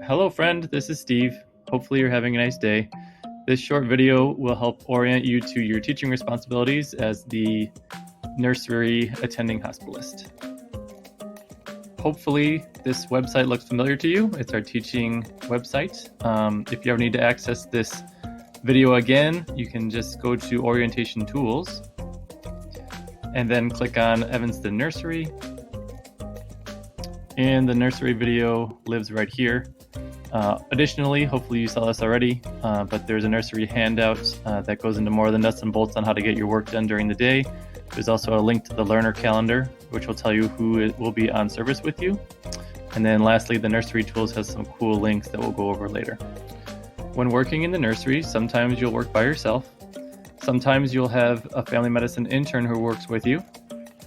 Hello friend, this is Steve. Hopefully you're having a nice day. This short video will help orient you to your teaching responsibilities as the nursery attending hospitalist. Hopefully this website looks familiar to you. It's our teaching website. If you ever need to access this video again, you can just go to Orientation Tools and then click on Evanston Nursery. And the nursery video lives right here. Additionally, hopefully you saw this already, but there's a nursery handout that goes into more of the nuts and bolts on how to get your work done during the day. There's also a link to the learner calendar, which will tell you who will be on service with you. And then lastly, the nursery tools has some cool links that we'll go over later. When working in the nursery, sometimes you'll work by yourself. Sometimes you'll have a family medicine intern who works with you.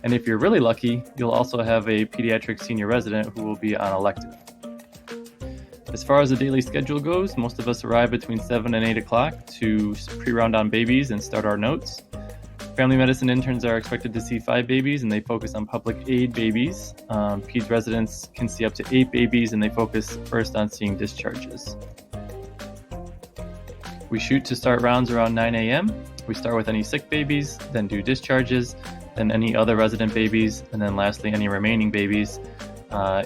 And if you're really lucky, you'll also have a pediatric senior resident who will be on elective. As far as the daily schedule goes, most of us arrive between 7 and 8 o'clock to pre-round on babies and start our notes. Family medicine interns are expected to see 5 babies and they focus on public aid babies. Peds residents can see up to 8 babies and they focus first on seeing discharges. We shoot to start rounds around 9 a.m. We start with any sick babies, then do discharges, then any other resident babies, and then lastly any remaining babies.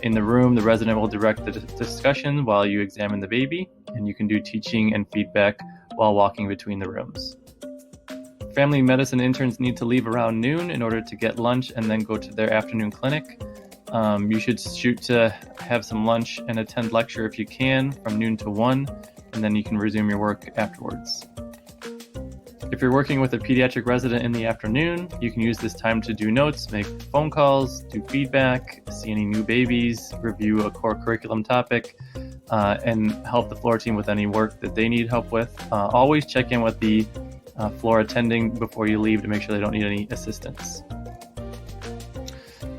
In the room, the resident will direct the discussion while you examine the baby, and you can do teaching and feedback while walking between the rooms. Family medicine interns need to leave around noon in order to get lunch and then go to their afternoon clinic. You should shoot to have some lunch and attend lecture if you can from noon to 1, and then you can resume your work afterwards. If you're working with a pediatric resident in the afternoon, you can use this time to do notes, make phone calls, do feedback, see any new babies, review a core curriculum topic, and help the floor team with any work that they need help with. Always check in with the floor attending before you leave to make sure they don't need any assistance.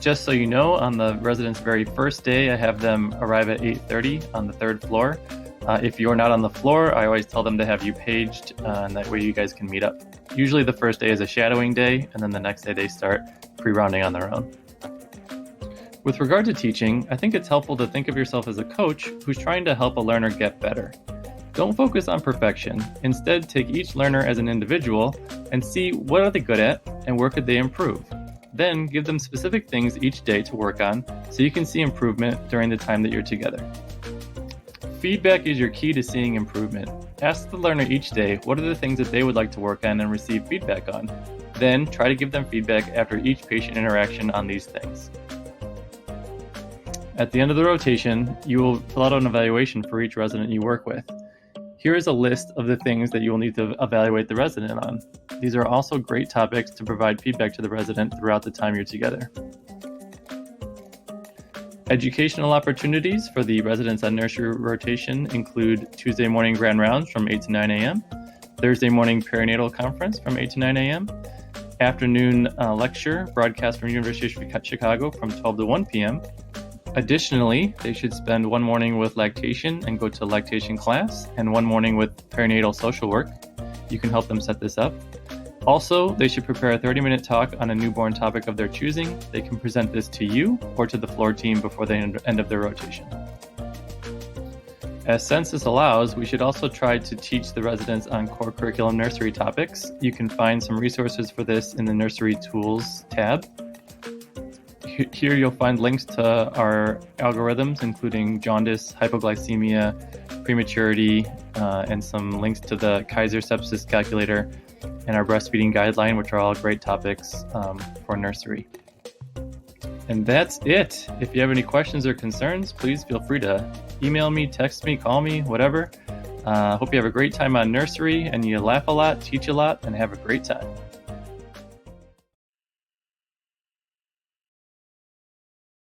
Just so you know, on the resident's very first day, I have them arrive at 8:30 on the 3rd floor. If you're not on the floor, I always tell them to have you paged, and that way you guys can meet up. Usually the first day is a shadowing day, and then the next day they start pre-rounding on their own. With regard to teaching, I think it's helpful to think of yourself as a coach who's trying to help a learner get better. Don't focus on perfection. Instead, take each learner as an individual and see what are they good at and where could they improve. Then give them specific things each day to work on so you can see improvement during the time that you're together. Feedback is your key to seeing improvement. Ask the learner each day what are the things that they would like to work on and receive feedback on. Then try to give them feedback after each patient interaction on these things. At the end of the rotation, you will fill out an evaluation for each resident you work with. Here is a list of the things that you will need to evaluate the resident on. These are also great topics to provide feedback to the resident throughout the time you're together. Educational opportunities for the residents on nursery rotation include Tuesday morning grand rounds from 8 to 9 a.m., Thursday morning perinatal conference from 8 to 9 a.m., afternoon lecture broadcast from University of Chicago from 12 to 1 p.m. Additionally, they should spend one morning with lactation and go to lactation class, and one morning with perinatal social work. You can help them set this up. Also, they should prepare a 30-minute talk on a newborn topic of their choosing. They can present this to you or to the floor team before the end of their rotation. As census allows, we should also try to teach the residents on core curriculum nursery topics. You can find some resources for this in the Nursery Tools tab. Here you'll find links to our algorithms, including jaundice, hypoglycemia, prematurity, and some links to the Kaiser sepsis calculator and our breastfeeding guideline, which are all great topics for nursery. And that's it. If you have any questions or concerns, please feel free to email me, text me, call me, whatever. Hope you have a great time on nursery and you laugh a lot, teach a lot, and have a great time.